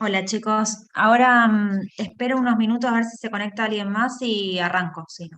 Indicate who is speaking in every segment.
Speaker 1: Hola chicos, ahora espero unos minutos a ver si se conecta alguien más y arranco, sí.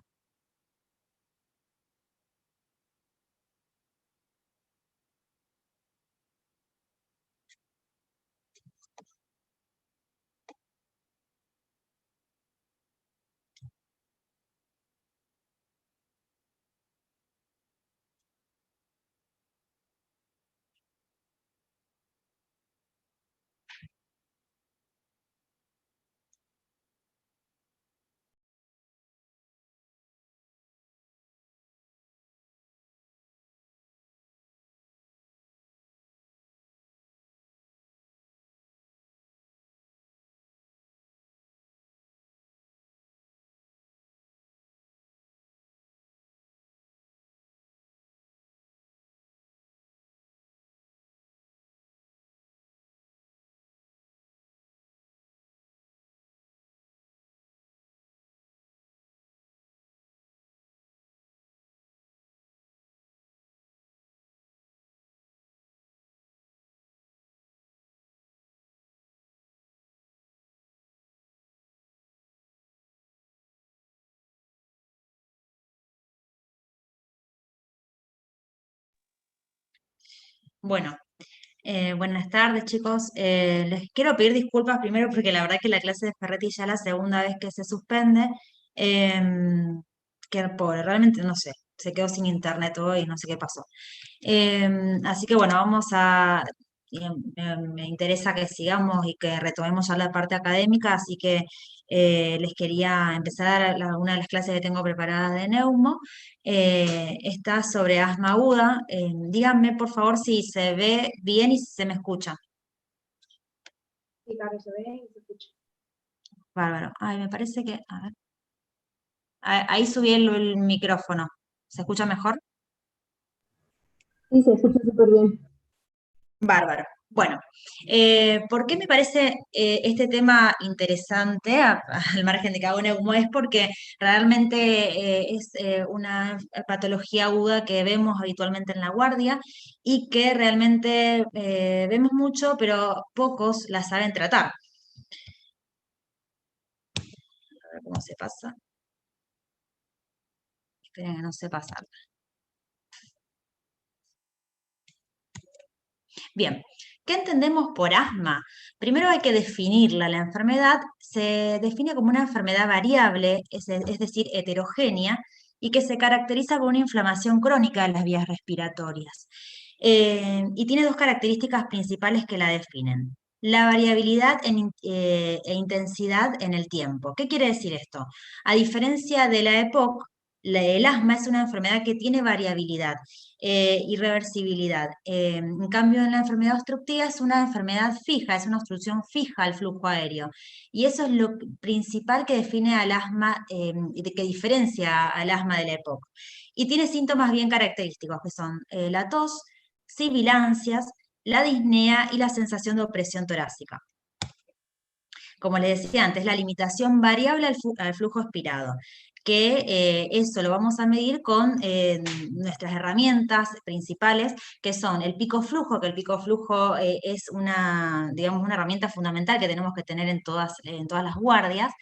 Speaker 1: Bueno, buenas tardes chicos. Les quiero pedir disculpas primero porque la verdad que la clase de Ferretti ya es la segunda vez que se suspende. Que pobre, realmente no sé, se quedó sin internet hoy, no sé qué pasó. Así que bueno, me interesa que sigamos y que retomemos ya la parte académica, así que les quería empezar a dar una de las clases que tengo preparadas de Neumo. Está sobre asma aguda. Díganme por favor si se ve bien y si se me escucha.
Speaker 2: Sí, claro, se ve y se escucha.
Speaker 1: Bárbaro. Ay, me parece que, a ver, ahí subí el micrófono. ¿Se escucha mejor?
Speaker 2: Sí, se escucha súper bien.
Speaker 1: Bárbaro. Bueno, ¿por qué me parece este tema interesante, al margen de que hago neumo? Es porque realmente es una patología aguda que vemos habitualmente en la guardia y que realmente vemos mucho, pero pocos la saben tratar. A ver cómo se pasa. Esperen que no sé pasar. Bien, ¿qué entendemos por asma? Primero hay que definirla. La enfermedad se define como una enfermedad variable, es decir, heterogénea, y que se caracteriza por una inflamación crónica de las vías respiratorias. Y tiene dos características principales que la definen. La variabilidad e intensidad en el tiempo. ¿Qué quiere decir esto? A diferencia de la EPOC, el asma es una enfermedad que tiene variabilidad irreversibilidad. En cambio, en la enfermedad obstructiva es una enfermedad fija, es una obstrucción fija al flujo aéreo. Y eso es lo principal que define al asma, que diferencia al asma de la EPOC. Y tiene síntomas bien característicos, que son la tos, sibilancias, la disnea y la sensación de opresión torácica. Como les decía antes, la limitación variable al flujo expirado, que eso lo vamos a medir con nuestras herramientas principales, que son el pico flujo, que el pico flujo es una, digamos, una herramienta fundamental que tenemos que tener en todas las guardias.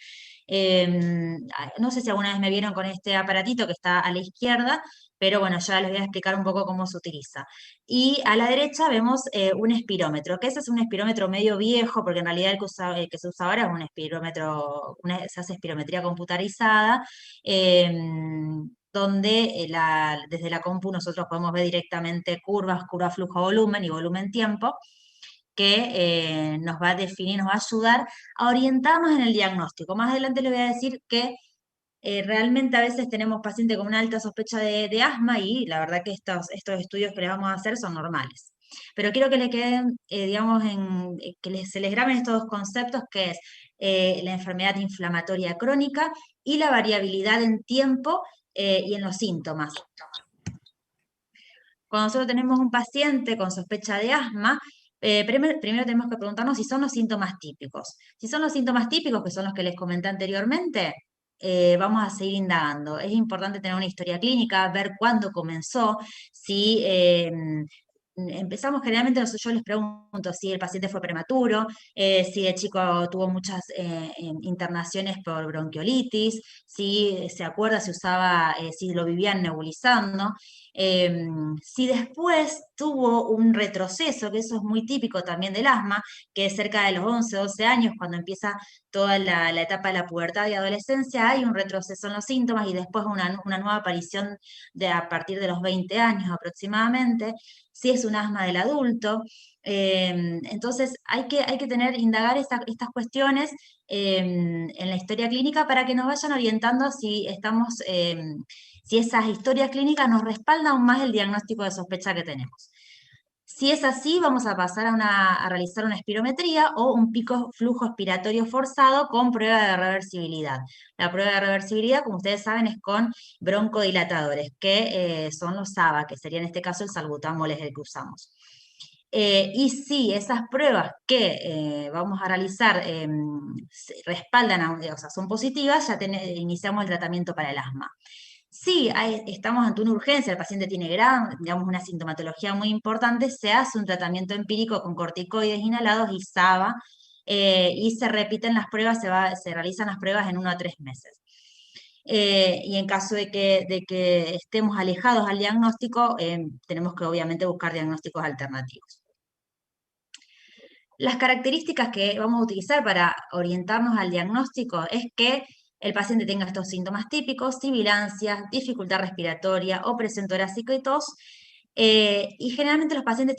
Speaker 1: No sé si alguna vez me vieron con este aparatito que está a la izquierda, pero bueno, ya les voy a explicar un poco cómo se utiliza. Y a la derecha vemos un espirómetro, que ese es un espirómetro medio viejo, porque en realidad el que se usa ahora es un espirómetro, se hace espirometría computarizada, donde desde la compu nosotros podemos ver directamente curvas, curva flujo-volumen y volumen-tiempo, que nos va a definir, nos va a ayudar a orientarnos en el diagnóstico. Más adelante les voy a decir que realmente a veces tenemos pacientes con una alta sospecha de asma y la verdad que estos estudios que les vamos a hacer son normales. Pero quiero que le queden, digamos, se les graben estos dos conceptos que es la enfermedad inflamatoria crónica y la variabilidad en tiempo y en los síntomas. Cuando nosotros tenemos un paciente con sospecha de asma, primero tenemos que preguntarnos si son los síntomas típicos. Si son los síntomas típicos, que son los que les comenté anteriormente, vamos a seguir indagando. Es importante tener una historia clínica, ver cuándo comenzó, si empezamos generalmente, yo les pregunto si el paciente fue prematuro, si el chico tuvo muchas internaciones por bronquiolitis, si se acuerda si usaba, si lo vivían nebulizando. Si después tuvo un retroceso, que eso es muy típico también del asma, que es cerca de los 11, 12 años, cuando empieza toda la etapa de la pubertad y adolescencia, hay un retroceso en los síntomas y después una nueva aparición a partir de los 20 años aproximadamente, si es un asma del adulto. Entonces hay que indagar estas cuestiones en la historia clínica para que nos vayan orientando si esas historias clínicas nos respaldan aún más el diagnóstico de sospecha que tenemos. Si es así, vamos a pasar a realizar una espirometría o un pico flujo expiratorio forzado con prueba de reversibilidad. La prueba de reversibilidad, como ustedes saben, es con broncodilatadores, que son los SABA, que sería en este caso el salbutamol, es el que usamos. Y si esas pruebas que vamos a realizar respaldan, o sea, son positivas, ya iniciamos el tratamiento para el asma. Si estamos ante una urgencia, el paciente tiene digamos, una sintomatología muy importante, se hace un tratamiento empírico con corticoides inhalados y SABA, y se repiten las pruebas, se realizan las pruebas en 1 a 3 meses. Y en caso de que estemos alejados al diagnóstico, tenemos que obviamente buscar diagnósticos alternativos. Las características que vamos a utilizar para orientarnos al diagnóstico es que el paciente tenga estos síntomas típicos, sibilancias, dificultad respiratoria, opresión torácica y tos. Y generalmente los pacientes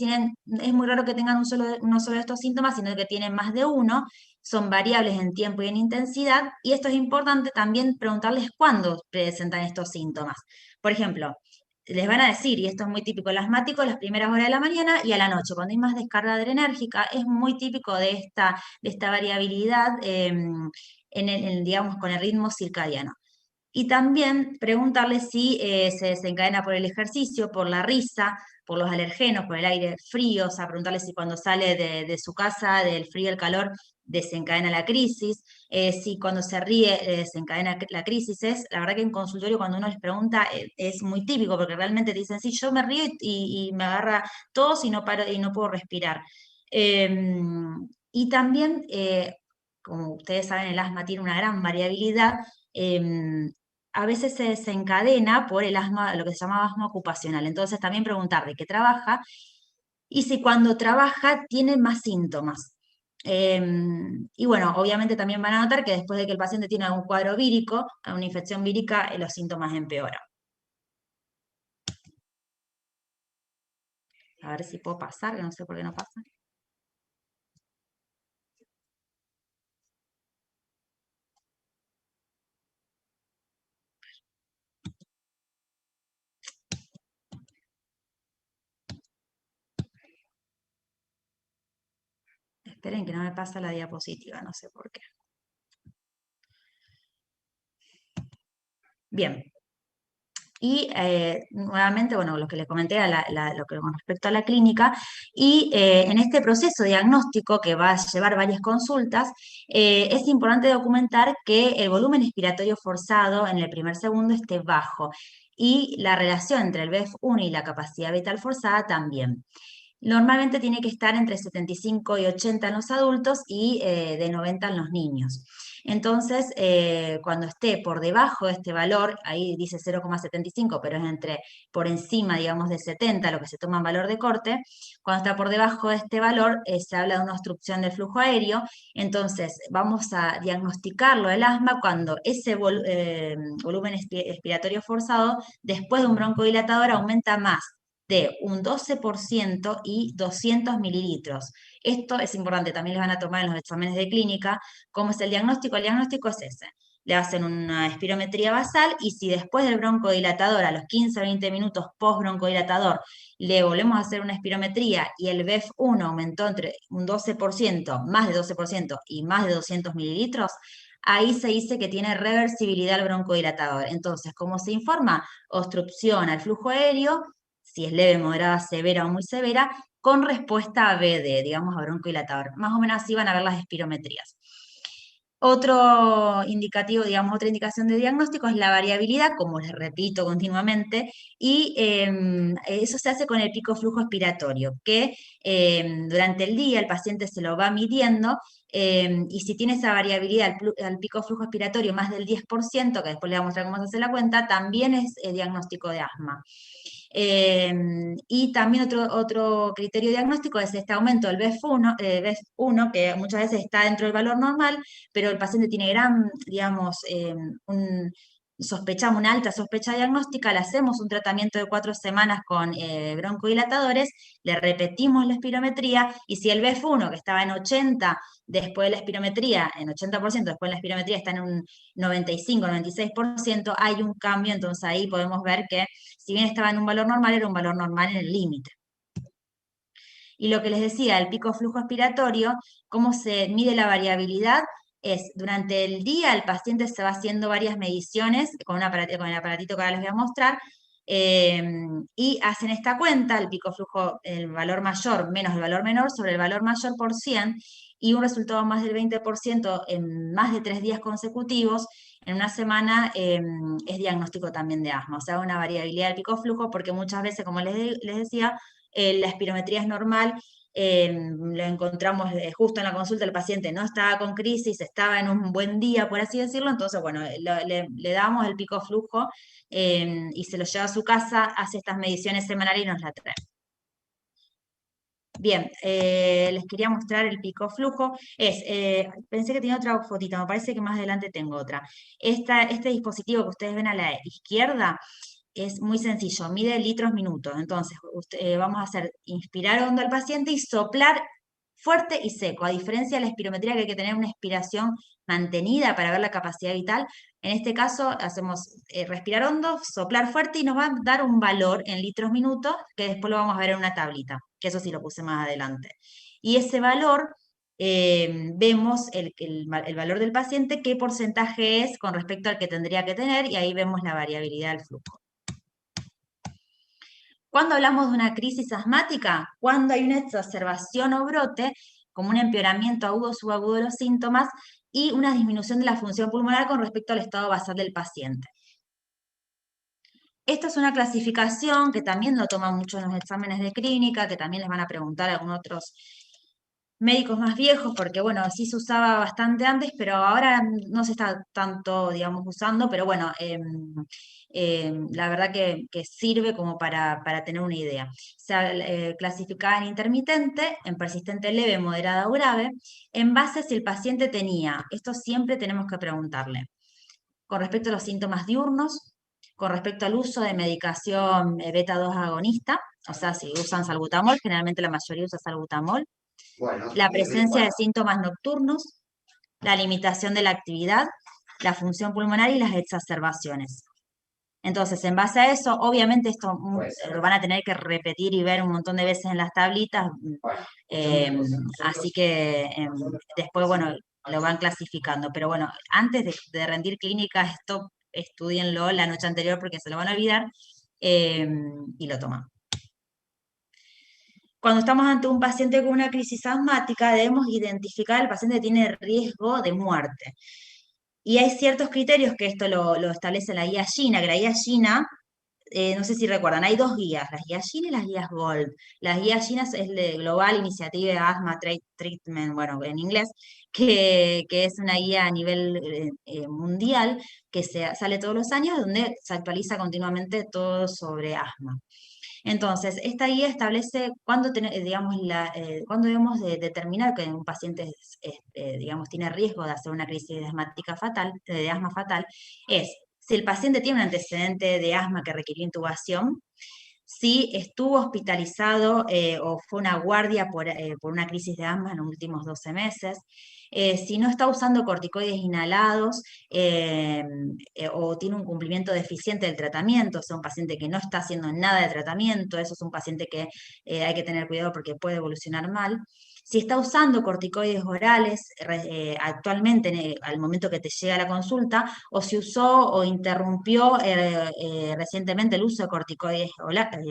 Speaker 1: es muy raro que tengan uno solo de estos síntomas, sino que tienen más de uno, son variables en tiempo y en intensidad, y esto es importante también preguntarles cuándo presentan estos síntomas. Por ejemplo, les van a decir, y esto es muy típico del asmático, las primeras horas de la mañana y a la noche, cuando hay más descarga adrenérgica, es muy típico de esta variabilidad digamos, con el ritmo circadiano. Y también preguntarle si se desencadena por el ejercicio, por la risa, por los alergenos, por el aire frío, o sea, preguntarle si cuando sale de su casa, del frío al calor, desencadena la crisis, si cuando se ríe desencadena la crisis. La verdad que en consultorio cuando uno les pregunta es muy típico, porque realmente te dicen, sí, yo me río y me agarra tos y no paro y no puedo respirar. Y también, como ustedes saben, el asma tiene una gran variabilidad. A veces se desencadena por el asma, lo que se llama asma ocupacional. Entonces también preguntar de qué trabaja y si cuando trabaja tiene más síntomas. Y bueno, obviamente también van a notar que después de que el paciente tiene algún cuadro vírico, una infección vírica, los síntomas empeoran. A ver si puedo pasar, que no sé por qué no pasa. Esperen que no me pasa la diapositiva, no sé por qué. Bien. Y nuevamente, bueno, lo que les comenté, lo que con respecto a la clínica, y en este proceso diagnóstico que va a llevar varias consultas, es importante documentar que el volumen expiratorio forzado en el primer segundo esté bajo y la relación entre el BEF1 y la capacidad vital forzada también. Normalmente tiene que estar entre 75 y 80 en los adultos y de 90 en los niños. Entonces, cuando esté por debajo de este valor, ahí dice 0,75, pero es por encima, digamos, de 70, lo que se toma en valor de corte, cuando está por debajo de este valor, se habla de una obstrucción del flujo aéreo. Entonces, vamos a diagnosticarlo el asma cuando ese volumen expiratorio forzado, después de un broncodilatador, aumenta más de un 12% y 200 mililitros. Esto es importante, también les van a tomar en los exámenes de clínica. ¿Cómo es el diagnóstico? El diagnóstico es ese. Le hacen una espirometría basal y si después del broncodilatador, a los 15 o 20 minutos post broncodilatador, le volvemos a hacer una espirometría y el BEF1 aumentó entre un 12%, más de 12% y más de 200 mililitros, ahí se dice que tiene reversibilidad el broncodilatador. Entonces, ¿cómo se informa? Obstrucción al flujo aéreo, si es leve, moderada, severa o muy severa, con respuesta a BD, digamos a broncodilatador. Más o menos así van a ver las espirometrías. Otro indicativo, digamos, otra indicación de diagnóstico es la variabilidad, como les repito continuamente, y eso se hace con el pico flujo expiratorio, que durante el día el paciente se lo va midiendo y si tiene esa variabilidad al pico flujo expiratorio más del 10%, que después le voy a mostrar cómo se hace la cuenta, también es diagnóstico de asma. Y también otro criterio diagnóstico es este aumento del BEF1, que muchas veces está dentro del valor normal, pero el paciente tiene gran, digamos, sospechamos una alta sospecha diagnóstica, le hacemos un tratamiento de 4 semanas con broncodilatadores, le repetimos la espirometría y si el BEF1, que estaba en 80 después de la espirometría, en 80%, después de la espirometría está en un 95-96%, hay un cambio, entonces ahí podemos ver que si bien estaba en un valor normal, era un valor normal en el límite. Y lo que les decía, el pico flujo expiratorio, cómo se mide la variabilidad, es durante el día el paciente se va haciendo varias mediciones con el aparatito que ahora les voy a mostrar, y hacen esta cuenta, el pico flujo, el valor mayor menos el valor menor sobre el valor mayor por 100, y un resultado más del 20% en más de 3 días consecutivos, en una semana es diagnóstico también de asma, o sea, una variabilidad del pico flujo, porque muchas veces, como les decía, la espirometría es normal, lo encontramos justo en la consulta, el paciente no estaba con crisis, estaba en un buen día, por así decirlo, entonces, bueno, le damos el pico flujo y se lo lleva a su casa, hace estas mediciones semanales y nos la trae. Bien, les quería mostrar el pico flujo. Pensé que tenía otra fotita, me parece que más adelante tengo otra. Este dispositivo que ustedes ven a la izquierda es muy sencillo, mide litros minutos. Entonces, vamos a hacer inspirar hondo al paciente y soplar fuerte y seco. A diferencia de la espirometría, que hay que tener una expiración mantenida para ver la capacidad vital, en este caso hacemos respirar hondo, soplar fuerte y nos va a dar un valor en litros minutos que después lo vamos a ver en una tablita, que eso sí lo puse más adelante. Y ese valor, vemos el valor del paciente, qué porcentaje es con respecto al que tendría que tener, y ahí vemos la variabilidad del flujo. Cuando hablamos de una crisis asmática, cuando hay una exacerbación o brote, como un empeoramiento agudo o subagudo de los síntomas y una disminución de la función pulmonar con respecto al estado basal del paciente. Esta es una clasificación que también lo toman mucho en los exámenes de clínica, que también les van a preguntar a algunos otros médicos más viejos, porque bueno, sí se usaba bastante antes, pero ahora no se está tanto, digamos, usando, pero bueno, la verdad que sirve como para tener una idea. Se clasificaba en intermitente, en persistente leve, moderada o grave, en base a si el paciente tenía, esto siempre tenemos que preguntarle, con respecto a los síntomas diurnos, con respecto al uso de medicación beta 2 agonista, o sea, si usan salbutamol, generalmente la mayoría usa salbutamol, la presencia de síntomas nocturnos, la limitación de la actividad, la función pulmonar y las exacerbaciones. Entonces, en base a eso, obviamente esto lo van a tener que repetir y ver un montón de veces en las tablitas, así que después, bueno, lo van clasificando. Pero bueno, antes de rendir clínica, esto estudienlo la noche anterior porque se lo van a olvidar y lo toman. Cuando estamos ante un paciente con una crisis asmática, debemos identificar al paciente que tiene riesgo de muerte. Y hay ciertos criterios que esto lo establece la guía GINA, que la guía GINA, no sé si recuerdan, hay dos guías, las guías GINA y las guías GOLD. Las guías GINA es de Global Initiative Asthma Treatment, bueno, en inglés, que es una guía a nivel mundial que sale todos los años, donde se actualiza continuamente todo sobre asma. Entonces, esta guía establece digamos, cuándo debemos determinar que un paciente, digamos, tiene riesgo de hacer una crisis asmática fatal, de asma fatal, es si el paciente tiene un antecedente de asma que requirió intubación, si estuvo hospitalizado o fue una guardia por una crisis de asma en los últimos 12 meses, si no está usando corticoides inhalados o tiene un cumplimiento deficiente del tratamiento, o sea, un paciente que no está haciendo nada de tratamiento, eso es un paciente que hay que tener cuidado porque puede evolucionar mal. Si está usando corticoides orales actualmente al momento que te llega la consulta, o si usó o interrumpió recientemente el uso de corticoides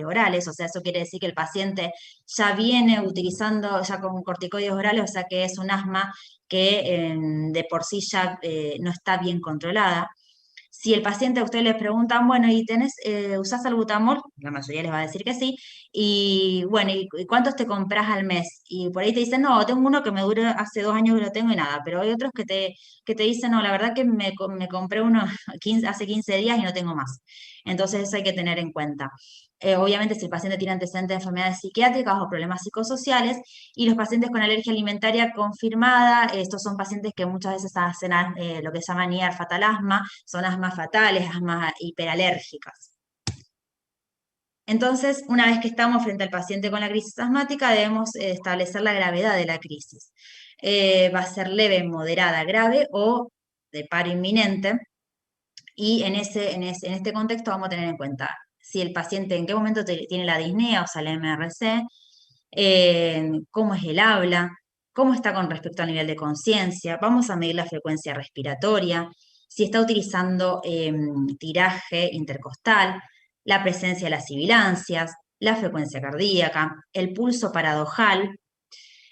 Speaker 1: orales, o sea, eso quiere decir que el paciente ya viene utilizando ya con corticoides orales, o sea que es un asma que de por sí ya no está bien controlada. Si el paciente a ustedes les preguntan, bueno, ¿y usás salbutamol? La mayoría les va a decir que sí. Y bueno, ¿y cuántos te compras al mes? Y por ahí te dicen, no, tengo uno que me dura hace 2 años que lo tengo y nada. Pero hay otros que te dicen, no, la verdad que me compré uno hace 15 días y no tengo más. Entonces eso hay que tener en cuenta. Obviamente, si el paciente tiene antecedentes de enfermedades psiquiátricas o problemas psicosociales, y los pacientes con alergia alimentaria confirmada, estos son pacientes que muchas veces hacen lo que se llama NIAR fatal asma, son asmas fatales, asmas hiperalérgicas. Entonces, una vez que estamos frente al paciente con la crisis asmática, debemos establecer la gravedad de la crisis. Va a ser leve, moderada, grave o de paro inminente. Y en este contexto vamos a tener en cuenta si el paciente en qué momento tiene la disnea, o sea, la MRC, cómo es el habla, cómo está con respecto al nivel de conciencia, vamos a medir la frecuencia respiratoria, si está utilizando tiraje intercostal, la presencia de las sibilancias, la frecuencia cardíaca, el pulso paradojal,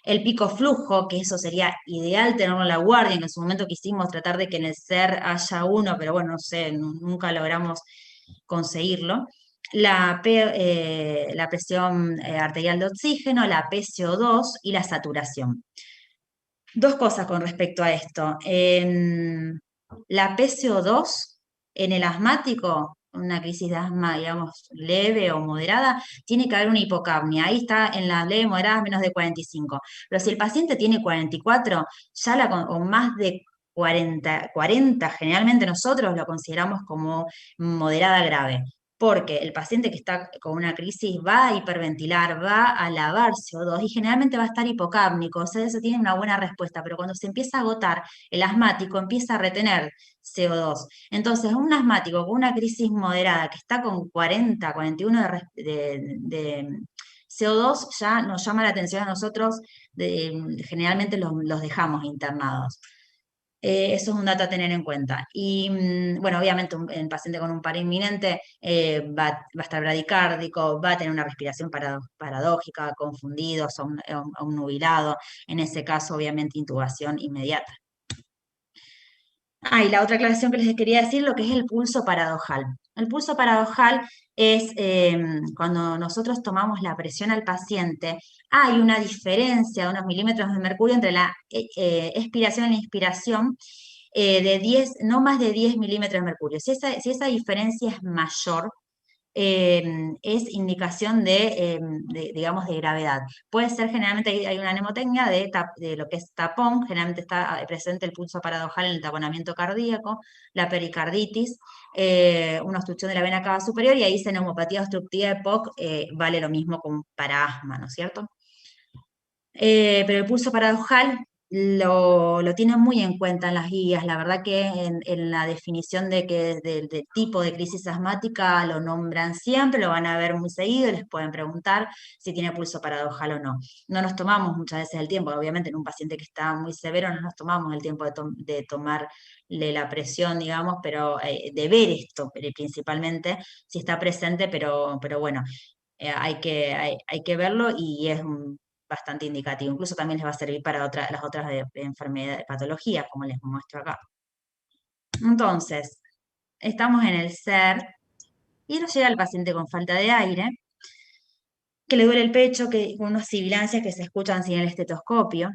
Speaker 1: el pico flujo, que eso sería ideal tenerlo en la guardia, que en su momento quisimos tratar de que en el SER haya uno, pero bueno, no sé, nunca logramos conseguirlo. La presión arterial de oxígeno, la PCO2 y la saturación. Dos cosas con respecto a esto. La PCO2 en el asmático, una crisis de asma, digamos, leve o moderada, tiene que haber una hipocapnia. Ahí está en las leves moderadas menos de 45. Pero si el paciente tiene 44, o más de 40, generalmente nosotros lo consideramos como moderada grave. Porque el paciente que está con una crisis va a hiperventilar, va a lavar CO2 y generalmente va a estar hipocápnico, o sea, eso tiene una buena respuesta, pero cuando se empieza a agotar, el asmático empieza a retener CO2. Entonces, un asmático con una crisis moderada que está con 40, 41 de CO2 ya nos llama la atención a nosotros, generalmente los dejamos internados. Eso es un dato a tener en cuenta. Y bueno, obviamente el paciente con un paro inminente va a estar bradicárdico, va a tener una respiración paradójica, confundido, o un nubilado. En ese caso, obviamente, intubación inmediata. Y la otra aclaración que les quería decir, lo que es el pulso paradojal. El pulso paradojal es cuando nosotros tomamos la presión al paciente, hay una diferencia de unos milímetros de mercurio entre la expiración y la inspiración de 10, no más de 10 milímetros de mercurio. Si esa diferencia es mayor, es indicación digamos, de gravedad. Puede ser, generalmente hay una mnemotecnia de lo que es tapón, generalmente está presente el pulso paradojal en el taponamiento cardíaco, la pericarditis, una obstrucción de la vena cava superior, y ahí dice neumopatía obstructiva EPOC, vale lo mismo como para asma, ¿no es cierto? Pero el pulso paradojal lo tienen muy en cuenta en las guías. La verdad que en la definición del tipo de crisis asmática lo nombran siempre, lo van a ver muy seguido, les pueden preguntar si tiene pulso paradojal o no. No nos tomamos muchas veces el tiempo, obviamente en un paciente que está muy severo no nos tomamos el tiempo de tomarle la presión, digamos, pero de ver esto principalmente, si está presente, pero bueno. Hay que verlo y es bastante indicativo. Incluso también les va a servir para las otras enfermedades, patologías, como les muestro acá. Entonces, estamos en el SER y nos llega el paciente con falta de aire, que le duele el pecho, con unas sibilancias que se escuchan sin el estetoscopio,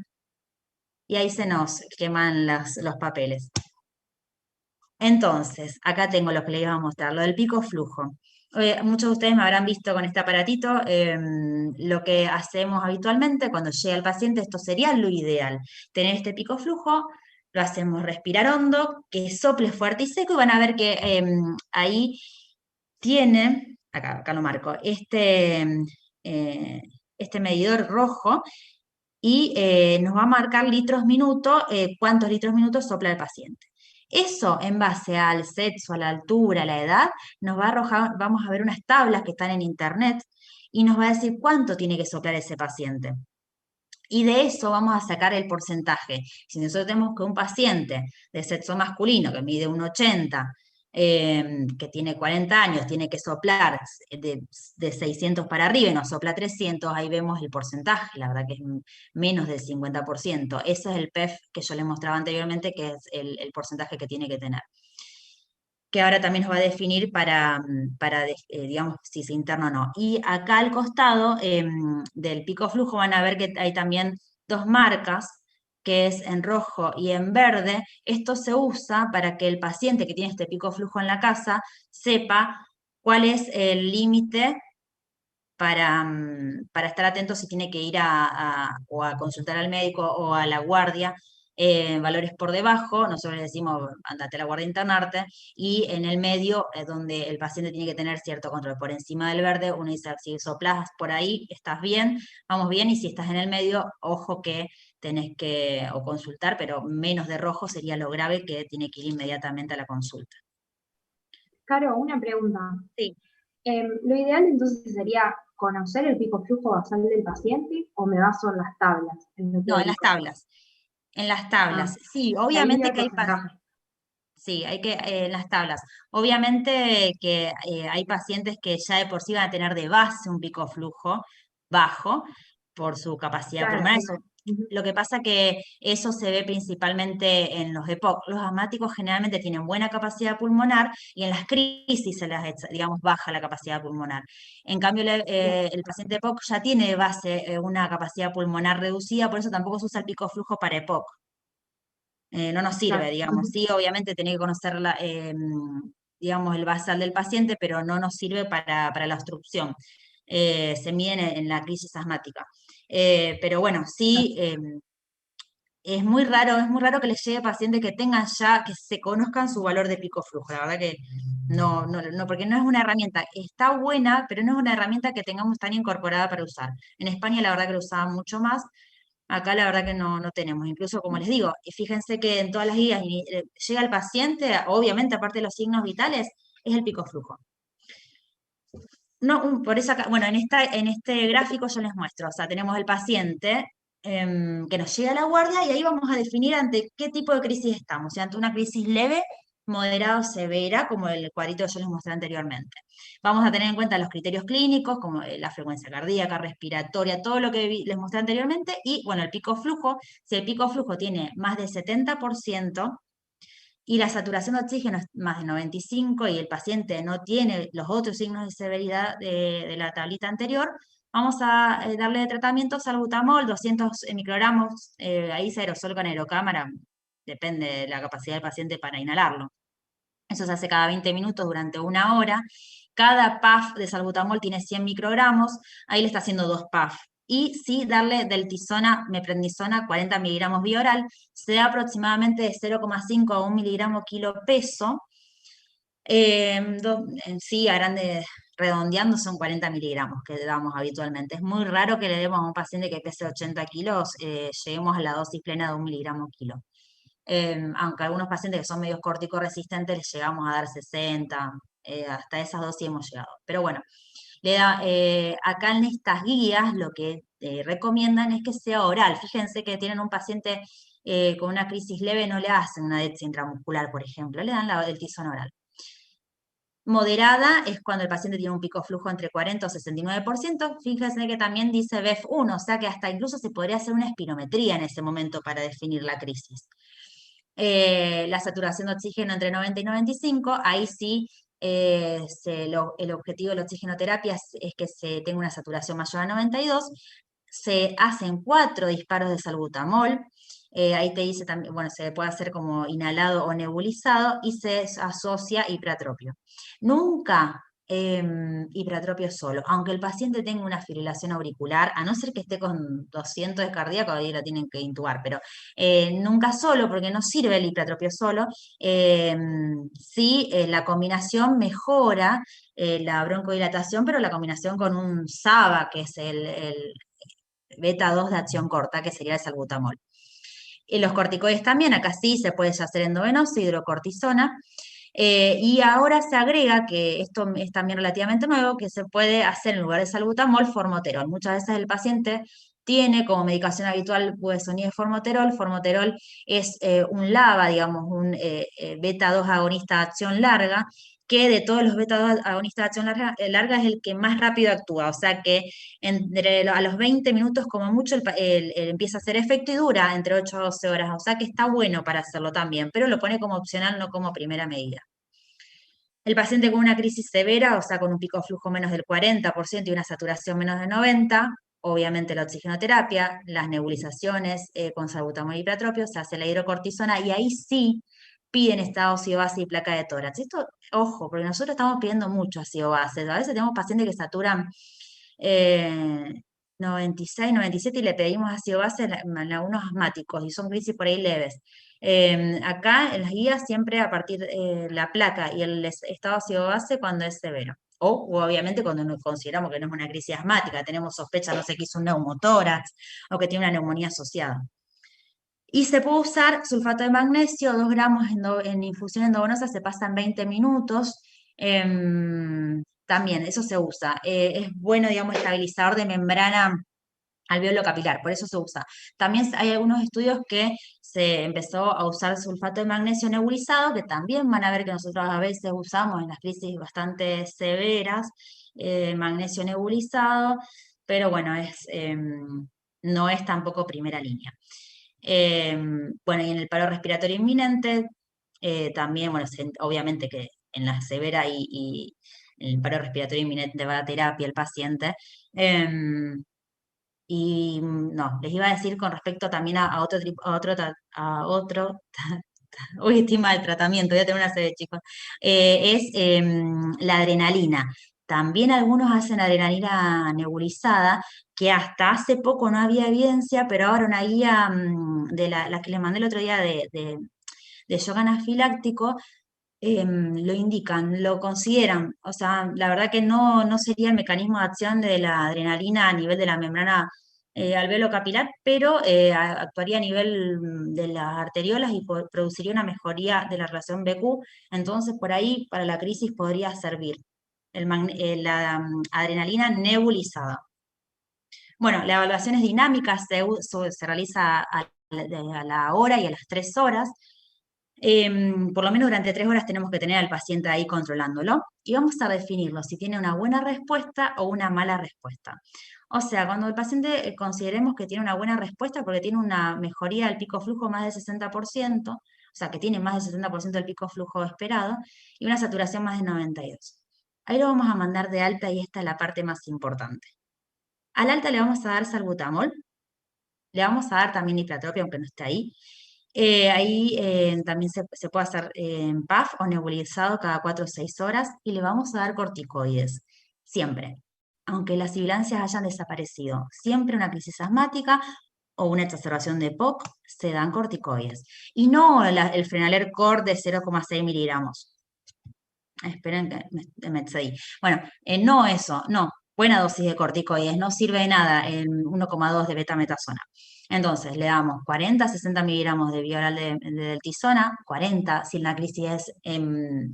Speaker 1: y ahí se nos queman los papeles. Entonces, acá tengo lo que les iba a mostrar, lo del pico flujo. Muchos de ustedes me habrán visto con este aparatito. Lo que hacemos habitualmente cuando llega el paciente, esto sería lo ideal, tener este pico flujo, lo hacemos respirar hondo, que sople fuerte y seco, y van a ver que ahí tiene acá lo marco, eh, este medidor rojo y nos va a marcar litros minuto, cuántos litros minutos sopla el paciente. Eso en base al sexo, a la altura, a la edad, nos va a arrojar, vamos a ver unas tablas que están en internet y nos va a decir cuánto tiene que soplar ese paciente. Y de eso vamos a sacar el porcentaje. Si nosotros tenemos que un paciente de sexo masculino que mide 1,80, que tiene 40 años, tiene que soplar de 600 para arriba y nos sopla 300, ahí vemos el porcentaje, la verdad que es menos del 50%. Ese es el PEF que yo les mostraba anteriormente, que es el porcentaje que tiene que tener, que ahora también nos va a definir digamos, si se interna o no. Y acá al costado del pico flujo van a ver que hay también dos marcas, que es en rojo y en verde. Esto se usa para que el paciente que tiene este pico flujo en la casa sepa cuál es el límite para estar atento si tiene que ir o a consultar al médico o a la guardia, valores por debajo, nosotros le decimos andate a la guardia a internarte, y en el medio es donde el paciente tiene que tener cierto control. Por encima del verde, uno dice, si soplas por ahí, estás bien, vamos bien, y si estás en el medio, ojo que tenés que o consultar, pero menos de rojo sería lo grave, que tiene que ir inmediatamente a la consulta.
Speaker 2: Caro, una pregunta.
Speaker 1: Sí.
Speaker 2: Lo ideal entonces sería conocer el pico flujo basal del paciente o me baso en las tablas, en lo
Speaker 1: No, en las
Speaker 2: teórico.
Speaker 1: tablas. En las
Speaker 2: Ah,
Speaker 1: tablas. Sí,
Speaker 2: y ahí veo
Speaker 1: obviamente
Speaker 2: el
Speaker 1: que hay
Speaker 2: porcentaje.
Speaker 1: sí, hay que, en las tablas. Obviamente que hay pacientes que ya de por sí van a tener de base un pico flujo bajo por su capacidad
Speaker 2: Claro,
Speaker 1: pulmonar.
Speaker 2: eso. Ujú.
Speaker 1: Lo que pasa que eso se ve principalmente en los EPOC. Los asmáticos generalmente tienen buena capacidad pulmonar y en las crisis se les, digamos, baja la capacidad pulmonar. En cambio,
Speaker 2: Bien,
Speaker 1: el paciente EPOC ya tiene de base una capacidad pulmonar reducida, por eso tampoco se usa el pico flujo para EPOC. No nos sirve,
Speaker 2: claro.
Speaker 1: digamos.
Speaker 2: Ujú.
Speaker 1: Sí, obviamente tiene que conocer digamos, el basal del paciente, pero no nos sirve para la obstrucción. Se mide en la crisis asmática. Pero bueno,
Speaker 2: Claro.
Speaker 1: sí, es muy raro que les llegue pacientes que tengan ya, que se conozcan su valor de pico flujo. La verdad que no, porque no es una herramienta, está buena, pero no es una herramienta que tengamos tan incorporada para usar. En España la verdad que lo usaban mucho más. Acá la verdad que no tenemos. Incluso, como les digo, y fíjense que en todas las guías llega el paciente, obviamente, aparte de los signos vitales, es el pico flujo. No, por eso acá, bueno, en este gráfico yo les muestro, o sea, tenemos el paciente que nos llega a la guardia y ahí vamos a definir ante qué tipo de crisis estamos, si ante una crisis leve, moderada o severa, como el cuadrito que yo les mostré anteriormente. Vamos a tener en cuenta los criterios clínicos, como la frecuencia cardíaca, respiratoria, todo lo que les mostré anteriormente, y bueno, el pico flujo, si el pico flujo tiene más del 70%, y la saturación de oxígeno es más de 95 y el paciente no tiene los otros signos de severidad de la tablita anterior, vamos a darle de tratamiento salbutamol, 200 microgramos, ahí se aerosol con aerocámara, depende de la capacidad del paciente para inhalarlo. Eso se hace cada 20 minutos durante una hora. Cada puff de salbutamol tiene 100 microgramos, ahí le está haciendo 2 puff. Y sí, darle del tisona, meprednisona, 40 miligramos vía oral, se da aproximadamente de 0,5 a 1 miligramo kilo peso. En sí, a grande, redondeando, son 40 miligramos que le damos habitualmente. Es muy raro que le demos a un paciente que pese 80 kilos, lleguemos a la dosis plena de 1 miligramo kilo. Aunque algunos pacientes que son medios corticoresistentes les llegamos a dar 60, hasta esas dosis hemos llegado. Pero bueno, acá en estas guías lo que recomiendan es que sea oral. Fíjense que tienen un paciente con una crisis leve, no le hacen una DEXA intramuscular, por ejemplo, le dan el tizón oral. Moderada es cuando el paciente tiene un pico flujo entre 40 o 69%. Fíjense que también dice BEF1, o sea que hasta incluso se podría hacer una espirometría en ese momento para definir la crisis. La saturación de oxígeno entre 90 y 95, ahí sí el objetivo de la oxigenoterapia es que se tenga una saturación mayor a 92. Se hacen 4 disparos de salbutamol. Ahí te dice también, bueno, se puede hacer como inhalado o nebulizado y se asocia hipertropio. Nunca hipratropio solo, aunque el paciente tenga una fibrilación auricular, a no ser que esté con 200 de cardíaco, ahí lo tienen que intubar, pero nunca solo, porque no sirve el hipratropio solo. Sí, la combinación mejora la broncodilatación, pero la combinación con un SABA, que es el beta 2 de acción corta, que sería el salbutamol. Y los corticoides también, acá sí se puede hacer endovenoso, hidrocortisona. Y ahora se agrega, que esto es también relativamente nuevo, que se puede hacer en lugar de salbutamol, formoterol. Muchas veces el paciente tiene como medicación habitual budesonide y formoterol. Formoterol es un LABA, digamos, un beta 2 agonista de acción larga, que de todos los beta 2 agonistas de acción larga es el que más rápido actúa. O sea que a los 20 minutos como mucho empieza a hacer efecto y dura entre 8 a 12 horas. O sea que está bueno para hacerlo también, pero lo pone como opcional, no como primera medida. El paciente con una crisis severa, o sea, con un pico de flujo menos del 40% y una saturación menos de 90%, obviamente la oxigenoterapia, las nebulizaciones con salbutamol y hipratropio, se hace la hidrocortisona y ahí sí piden estado ácido base y placa de tórax. Esto, ojo, porque nosotros estamos pidiendo mucho ácido base. A veces tenemos pacientes que saturan 96, 97 y le pedimos ácido base en algunos asmáticos y son crisis por ahí leves. Acá en las guías siempre a partir de la placa y el estado ácido base cuando es severo. O obviamente cuando nos consideramos que no es una crisis asmática, tenemos sospecha, no sé, que hizo un neumotórax o que tiene una neumonía asociada. Y se puede usar sulfato de magnesio, 2 gramos en infusión endovenosa, se pasan 20 minutos. También, eso se usa. Es bueno, digamos, estabilizador de membrana alveolo capilar, por eso se usa. También hay algunos estudios que se empezó a usar sulfato de magnesio nebulizado, que también van a ver que nosotros a veces usamos en las crisis bastante severas, magnesio nebulizado, pero bueno, no es tampoco primera línea. Bueno, y en el paro respiratorio inminente, también, bueno, obviamente que en la severa y en el paro respiratorio inminente va a terapia el paciente. Y no, les iba a decir con respecto también a otro, uy, estoy mal, tratamiento, voy a tener una sede, chicos, es la adrenalina. También algunos hacen adrenalina nebulizada, que hasta hace poco no había evidencia, pero ahora una guía de la que les mandé el otro día de yoga anafiláctico, lo indican, lo consideran. O sea, la verdad que no sería el mecanismo de acción de la adrenalina a nivel de la membrana alveolo capilar, pero actuaría a nivel de las arteriolas y produciría una mejoría de la relación BQ. Entonces, por ahí, para la crisis podría servir la adrenalina nebulizada. Bueno, la evaluación es dinámica, se realiza a la hora y a las 3 horas. Por lo menos durante 3 horas tenemos que tener al paciente ahí controlándolo y vamos a definirlo si tiene una buena respuesta o una mala respuesta. O sea, cuando el paciente consideremos que tiene una buena respuesta porque tiene una mejoría del pico flujo más del 60%, o sea, que tiene más del 60% del pico flujo esperado y una saturación más de 92. Ahí lo vamos a mandar de alta y esta es la parte más importante. Al alta le vamos a dar salbutamol, le vamos a dar también hipratropio, aunque no esté ahí. Ahí también se puede hacer en PAF o nebulizado cada 4 o 6 horas y le vamos a dar corticoides, siempre. Aunque las sibilancias hayan desaparecido, siempre una crisis asmática o una exacerbación de POC se dan corticoides. Y no el Frenaler Core de 0,6 miligramos. Esperen que me excedí. Bueno, no eso, no. Buena dosis de corticoides, no sirve de nada en 1,2 de betametasona. Entonces, le damos 40 a 60 miligramos de vía oral de deltisona, 40, si la crisis es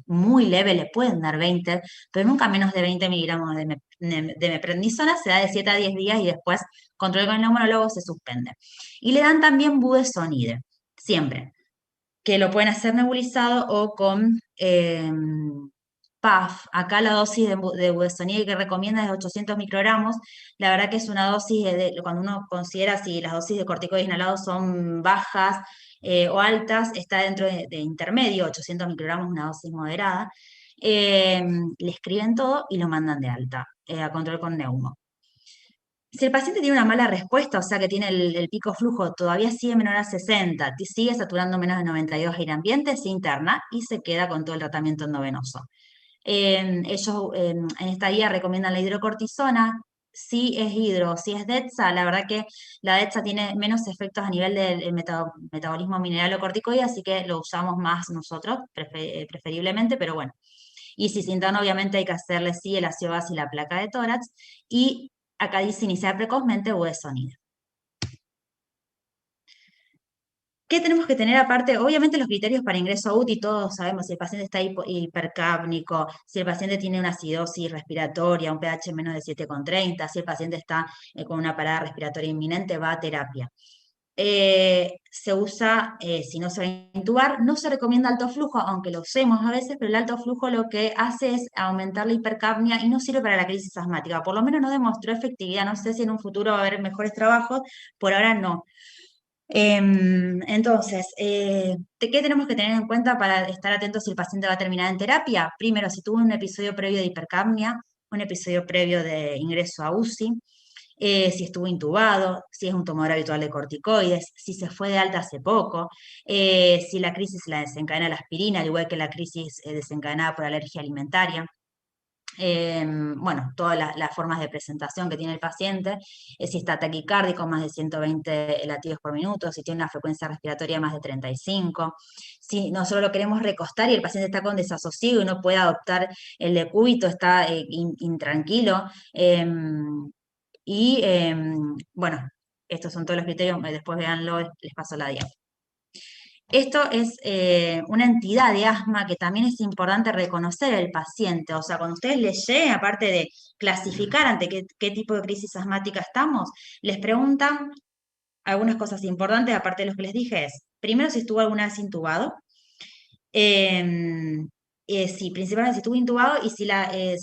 Speaker 1: muy leve, le pueden dar 20, pero nunca menos de 20 miligramos de meprednisona, se da de 7 a 10 días y después, control con el neumonólogo, se suspende. Y le dan también budesonide, siempre, que lo pueden hacer nebulizado o con PAF. Acá la dosis de budesonide que recomienda es 800 microgramos. La verdad que es una dosis, cuando uno considera si las dosis de corticoides inhalados son bajas o altas, está dentro de intermedio, 800 microgramos, una dosis moderada. Le escriben todo y lo mandan de alta a control con neumo. Si el paciente tiene una mala respuesta, o sea que tiene el pico flujo todavía sigue menor a 60, sigue saturando menos de 92 aire ambiente, se interna y se queda con todo el tratamiento endovenoso. Ellos en esta guía recomiendan la hidrocortisona. Si es hidro, si es DEXA, la verdad que la DEXA tiene menos efectos a nivel del metabolismo mineralocorticoide, así que lo usamos más nosotros, preferiblemente, pero bueno. Y si sin obviamente hay que hacerle sí el ácido base y la placa de tórax. Y acá dice iniciar precozmente budesonida. ¿Qué tenemos que tener aparte? Obviamente los criterios para ingreso a UTI, todos sabemos si el paciente está hipercápnico, si el paciente tiene una acidosis respiratoria, un pH menos de 7,30, si el paciente está con una parada respiratoria inminente, va a terapia. Se usa, si no se va a intubar, no se recomienda alto flujo, aunque lo usemos a veces, pero el alto flujo lo que hace es aumentar la hipercapnia y no sirve para la crisis asmática. Por lo menos no demostró efectividad. No sé si en un futuro va a haber mejores trabajos, por ahora no. Entonces, ¿qué tenemos que tener en cuenta para estar atentos si el paciente va a terminar en terapia? Primero, si tuvo un episodio previo de hipercapnia, un episodio previo de ingreso a UCI, si estuvo intubado, si es un tomador habitual de corticoides, si se fue de alta hace poco, si la crisis la desencadena la aspirina, al igual que la crisis desencadenada por alergia alimentaria. Bueno, todas las formas de presentación que tiene el paciente, si está taquicárdico, más de 120 latidos por minuto, si tiene una frecuencia respiratoria más de 35, si nosotros lo queremos recostar y el paciente está con desasosiego y no puede adoptar el decúbito, está intranquilo. Bueno, estos son todos los criterios, después véanlo, les paso la diapositiva. Esto es una entidad de asma que también es importante reconocer el paciente. O sea, cuando ustedes les lleguen, aparte de clasificar ante qué tipo de crisis asmática estamos, les preguntan algunas cosas importantes, aparte de lo que les dije, es, primero, si estuvo alguna vez intubado. Sí, principalmente si estuvo intubado y si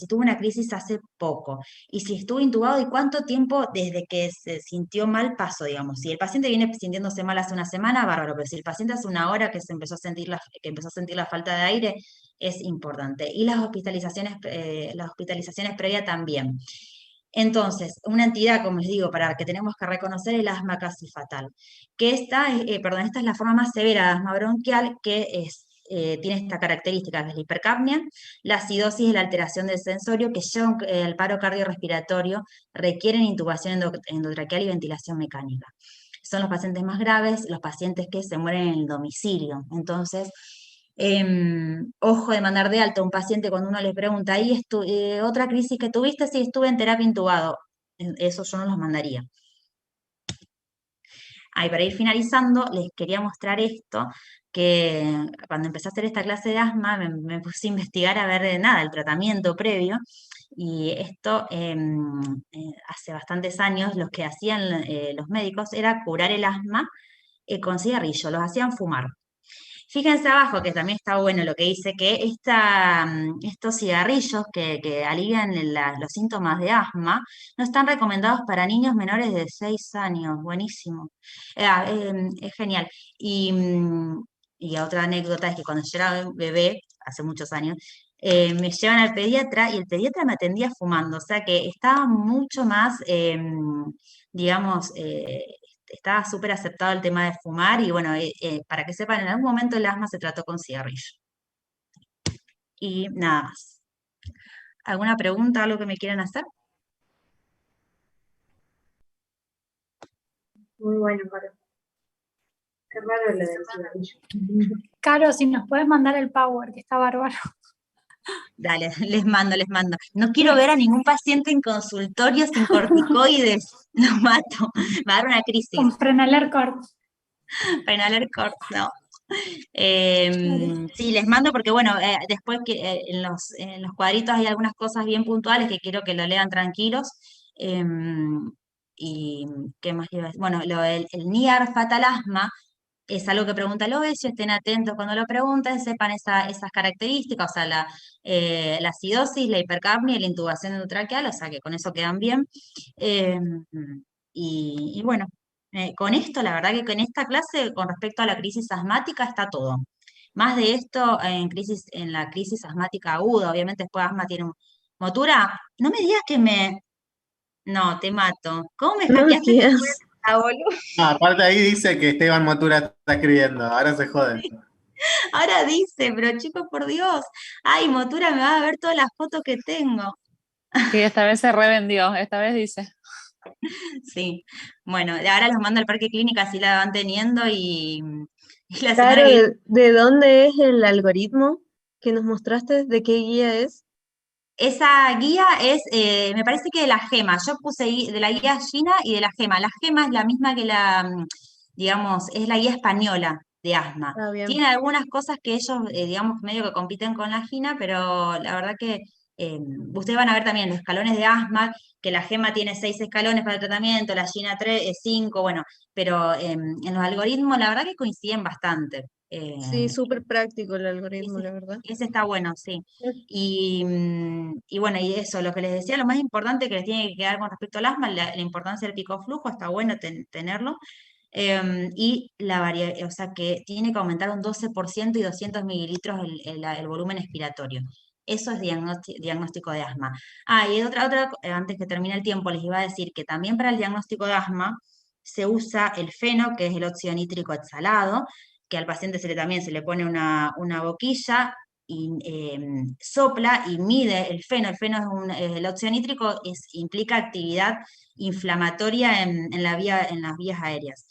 Speaker 1: tuvo una crisis hace poco. Y si estuvo intubado y cuánto tiempo desde que se sintió mal pasó, digamos. Si el paciente viene sintiéndose mal hace una semana, bárbaro, pero si el paciente hace una hora que que empezó a sentir la falta de aire, es importante. Y las hospitalizaciones previas también. Entonces, una entidad, como les digo, para que tenemos que reconocer el asma casi fatal, que esta es la forma más severa de asma bronquial, que tiene esta característica, que es la hipercapnia, la acidosis y la alteración del sensorio, que llevan al paro cardiorrespiratorio, requieren intubación endotraqueal y ventilación mecánica. Son los pacientes más graves, los pacientes que se mueren en el domicilio. Entonces, ojo de mandar de alta a un paciente cuando uno le pregunta, ¿y otra crisis que tuviste? Sí, estuve en terapia intubado. Eso yo no los mandaría. Para ir finalizando, les quería mostrar esto, que cuando empecé a hacer esta clase de asma me puse a investigar a ver nada, el tratamiento previo, y esto hace bastantes años lo que hacían los médicos era curar el asma con cigarrillo, los hacían fumar. Fíjense abajo que también está bueno lo que dice, que estos cigarrillos que alivian los síntomas de asma no están recomendados para niños menores de 6 años. Buenísimo. Es genial. Y otra anécdota es que cuando yo era bebé, hace muchos años, me llevan al pediatra y el pediatra me atendía fumando, o sea que estaba mucho más, digamos, estaba súper aceptado el tema de fumar y bueno, para que sepan, en algún momento el asma se trató con cigarrillo. Y nada más. ¿Alguna pregunta, algo que me quieran hacer?
Speaker 2: Muy bueno, Caro. Qué raro lo del cigarrillo.
Speaker 3: Caro, si nos puedes mandar el power, que está bárbaro.
Speaker 1: Dale, les mando, les mando. No quiero ver a ningún paciente en consultorio sin corticoides. Los mato. Me va a dar una crisis.
Speaker 3: Con Frenaler Corp.
Speaker 1: Frenaler Corp, no. Sí, les mando porque, bueno, después que en los cuadritos hay algunas cosas bien puntuales que quiero que lo lean tranquilos. Y, ¿qué más iba a decir? Bueno, el NIAR fatal asma es algo que pregunta el obesio, estén atentos cuando lo pregunten, sepan esas características, o sea, la acidosis, la hipercapnia y la intubación endotraqueal, o sea, que con eso quedan bien. Y bueno, con esto, la verdad que con esta clase, con respecto a la crisis asmática, está todo. Más de esto en la crisis asmática aguda, obviamente después asma tiene motura. No me digas que No, te mato. ¿Cómo me
Speaker 4: No
Speaker 1: hackeaste tu
Speaker 4: decías.
Speaker 1: cuenta, boludo?
Speaker 5: No, aparte ahí dice que Esteban Motura está escribiendo, ahora se joden.
Speaker 1: Ahora dice, pero chicos, por Dios, ay, Motura me va a ver todas las fotos que tengo.
Speaker 4: Sí, esta vez se revendió, esta vez dice.
Speaker 1: Sí, bueno, de ahora los mando al parque clínica, así la van teniendo y la semana
Speaker 5: Claro,
Speaker 1: que viene.
Speaker 5: ¿de dónde es el algoritmo que nos mostraste? ¿De qué guía es?
Speaker 1: Esa guía es, me parece que de la gema. Yo puse de la guía Gina y de la gema. La gema es la misma que digamos, es la guía española de asma.
Speaker 5: Ah, bien.
Speaker 1: Tiene algunas cosas que ellos, digamos, medio que compiten con la Gina, pero la verdad que ustedes van a ver también los escalones de asma, que la gema tiene 6 escalones para el tratamiento, la Gina 3, 5, bueno, pero en los algoritmos la verdad que coinciden bastante.
Speaker 5: Sí, súper práctico el
Speaker 1: Y
Speaker 5: algoritmo,
Speaker 1: ese,
Speaker 5: la verdad.
Speaker 1: y ese está bueno, sí. Y bueno, y eso, lo que les decía, lo más importante que les tiene que quedar con respecto al asma, la importancia del pico flujo, está bueno tenerlo. Y o sea, que tiene que aumentar un 12% y 200 mililitros el volumen expiratorio. Eso es diagnóstico de asma. Ah, y antes que termine el tiempo, les iba a decir que también para el diagnóstico de asma se usa el feno, que es el óxido nítrico exhalado, que al paciente también se le pone una boquilla y sopla y mide el feno. El feno el óxido nítrico implica actividad inflamatoria en las vías aéreas.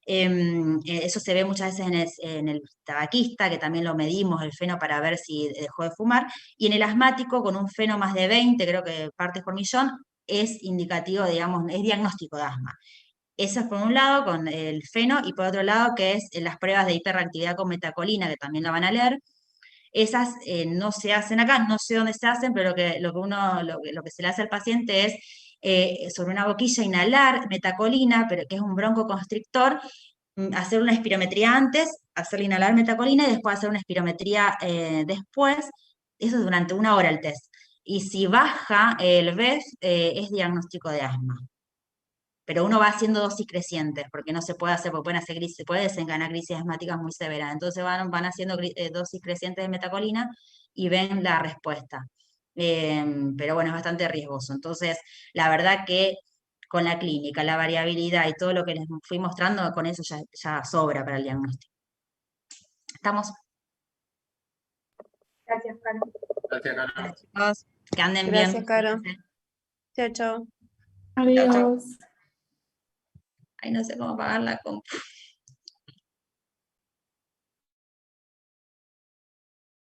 Speaker 1: Eso se ve muchas veces en el tabaquista, que también lo medimos, el feno, para ver si dejó de fumar, y en el asmático, con un feno más de 20, creo que partes por millón, es indicativo, digamos, es diagnóstico de asma. Eso es por un lado con el feno, y por otro lado que es las pruebas de hiperreactividad con metacolina, que también la van a leer. Esas no se hacen acá, no sé dónde se hacen, pero lo que se le hace al paciente es sobre una boquilla inhalar metacolina, pero que es un broncoconstrictor, hacer una espirometría antes, hacerle inhalar metacolina y después hacer una espirometría después. Eso es durante 1 hora el test. Y si baja el BEF, es diagnóstico de asma, pero uno va haciendo dosis crecientes, porque no se puede hacer, porque pueden hacer se puede desencadenar crisis asmáticas muy severas. Entonces van haciendo dosis crecientes de metacolina y ven la respuesta. Pero bueno, es bastante riesgoso. Entonces, la verdad que con la clínica, la variabilidad y todo lo que les fui mostrando, con eso ya sobra para el diagnóstico. ¿Estamos?
Speaker 2: Gracias, Karen.
Speaker 6: Gracias, Caro.
Speaker 1: Bueno, chicos, que anden bien.
Speaker 5: Gracias, Caro.
Speaker 1: Cuídense.
Speaker 5: Chao, chao.
Speaker 3: Adiós.
Speaker 1: Ay, no sé cómo pagar la compra.